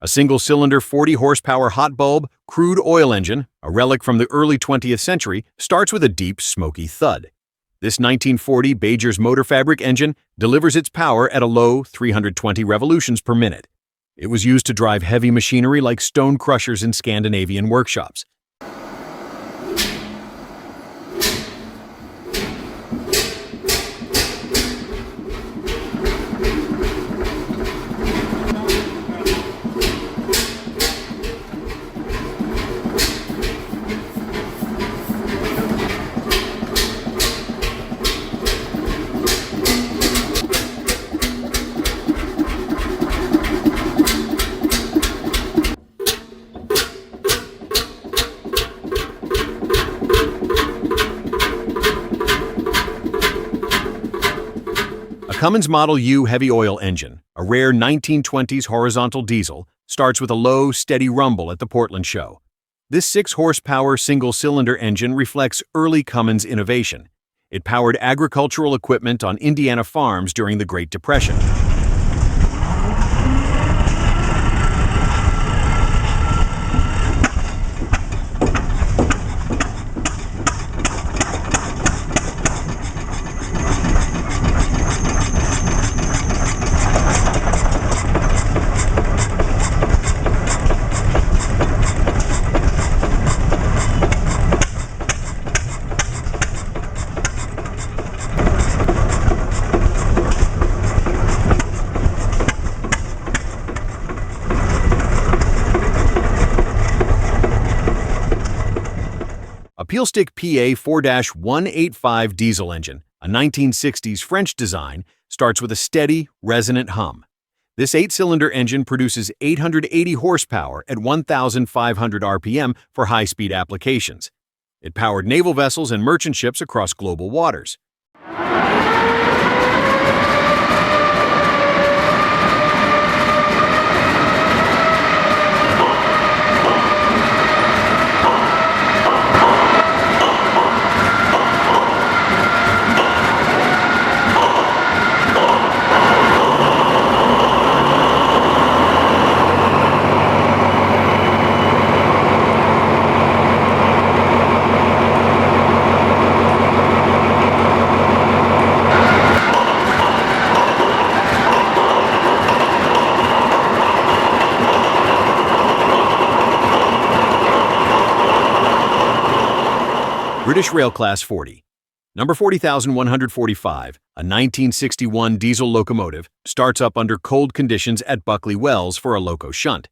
A single-cylinder 40-horsepower hot bulb, crude oil engine, a relic from the early 20th century, starts with a deep, smoky thud. This 1940 Bajor's motor fabric engine delivers its power at a low 320 revolutions per minute. It was used to drive heavy machinery like stone crushers in Scandinavian workshops. Cummins Model U heavy oil engine, a rare 1920s horizontal diesel, starts with a low, steady rumble at the Portland show. This 6-horsepower single-cylinder engine reflects early Cummins innovation. It powered agricultural equipment on Indiana farms during the Great Depression. A Pielstick PA 4-185 diesel engine, a 1960s French design, starts with a steady, resonant hum. This 8-cylinder engine produces 880 horsepower at 1,500 RPM for high-speed applications. It powered naval vessels and merchant ships across global waters. British Rail Class 40. Number 40,145, a 1961 diesel locomotive, starts up under cold conditions at Buckley Wells for a loco shunt.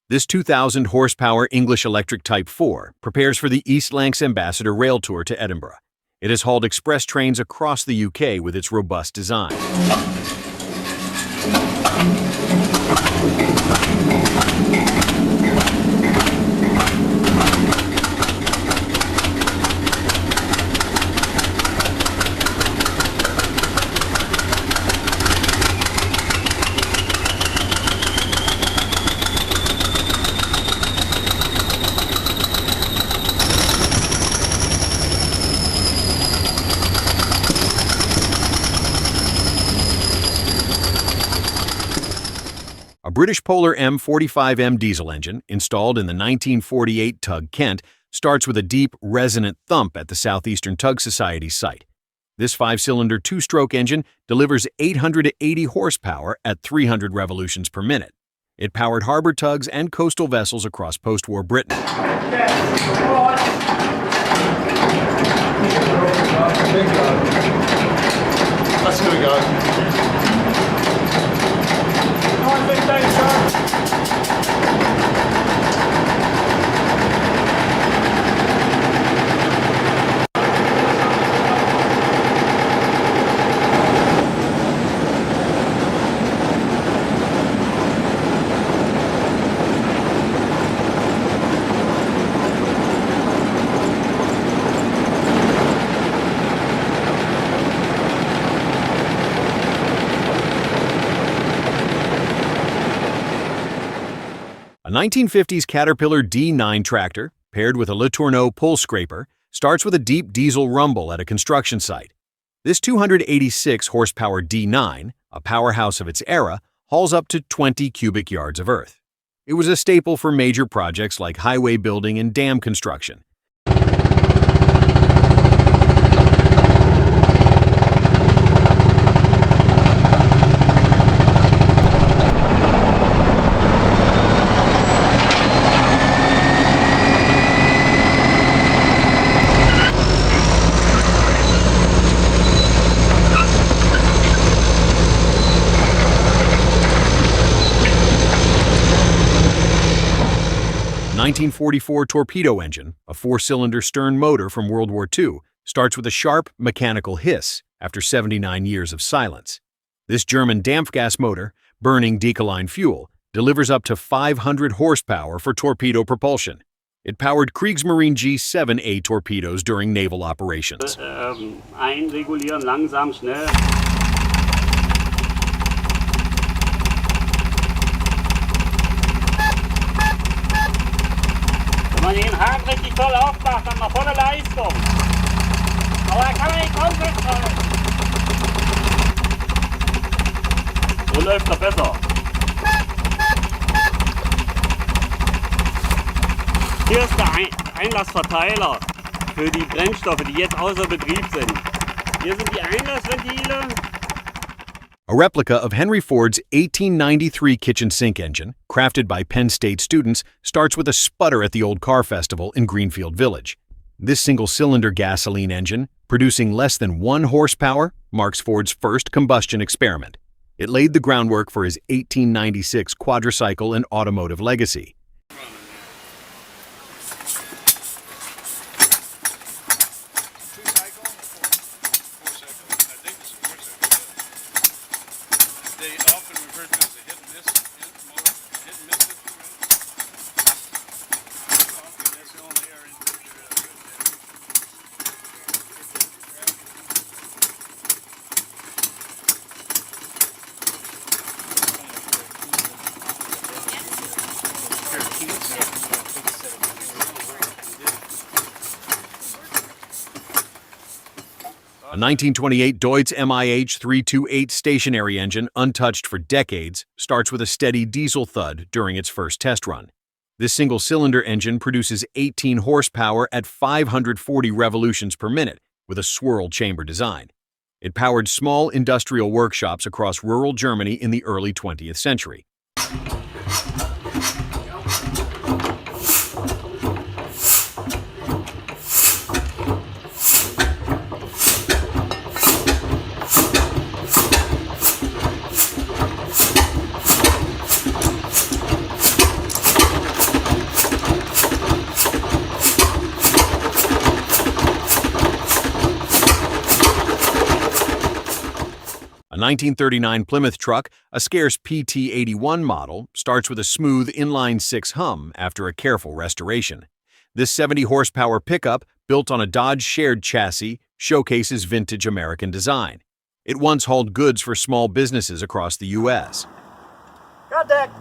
This 2,000 horsepower English Electric Type 4 prepares for the East Lancs Ambassador Rail Tour to Edinburgh. It has hauled express trains across the UK with its robust design. A British Polar M45M diesel engine, installed in the 1948 Tug Kent, starts with a deep, resonant thump at the Southeastern Tug Society site. This 5-cylinder 2-stroke engine delivers 880 horsepower at 300 revolutions per minute. It powered harbor tugs and coastal vessels across post-war Britain. That's gonna go. A 1950s Caterpillar D9 tractor, paired with a Letourneau pull scraper, starts with a deep diesel rumble at a construction site. This 286 horsepower D9, a powerhouse of its era, hauls up to 20 cubic yards of earth. It was a staple for major projects like highway building and dam construction. The 1944 Torpedo engine, a four-cylinder stern motor from World War II, starts with a sharp mechanical hiss after 79 years of silence. This German Dampfgas motor, burning decaline fuel, delivers up to 500 horsepower for torpedo propulsion. It powered Kriegsmarine G7A torpedoes during naval operations. Einregulieren, langsam, schnell. Wenn man den Hahn richtig toll aufmacht, dann mal volle Leistung. Aber da kann man nicht kaum festhalten. So läuft er besser. Hier ist der Einlassverteiler für die Brennstoffe, die jetzt außer Betrieb sind. Hier sind die Einlassventile. A replica of Henry Ford's 1893 kitchen sink engine, crafted by Penn State students, starts with a sputter at the Old Car Festival in Greenfield Village. This single-cylinder gasoline engine, producing less than 1 horsepower, marks Ford's first combustion experiment. It laid the groundwork for his 1896 quadricycle and automotive legacy. A 1928 Deutz MIH 328 stationary engine, untouched for decades, starts with a steady diesel thud during its first test run. This single-cylinder engine produces 18 horsepower at 540 revolutions per minute with a swirl chamber design. It powered small industrial workshops across rural Germany in the early 20th century. A 1939 Plymouth truck, a scarce PT-81 model, starts with a smooth inline-six hum after a careful restoration. This 70-horsepower pickup, built on a Dodge shared chassis, showcases vintage American design. It once hauled goods for small businesses across the U.S. Contact!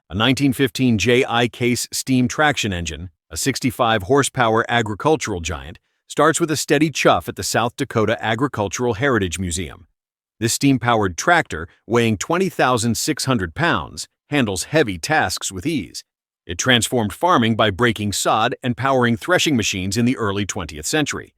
A 1915 J.I. Case steam traction engine, a 65-horsepower agricultural giant, starts with a steady chuff at the South Dakota Agricultural Heritage Museum. This steam-powered tractor, weighing 20,600 pounds, handles heavy tasks with ease. It transformed farming by breaking sod and powering threshing machines in the early 20th century.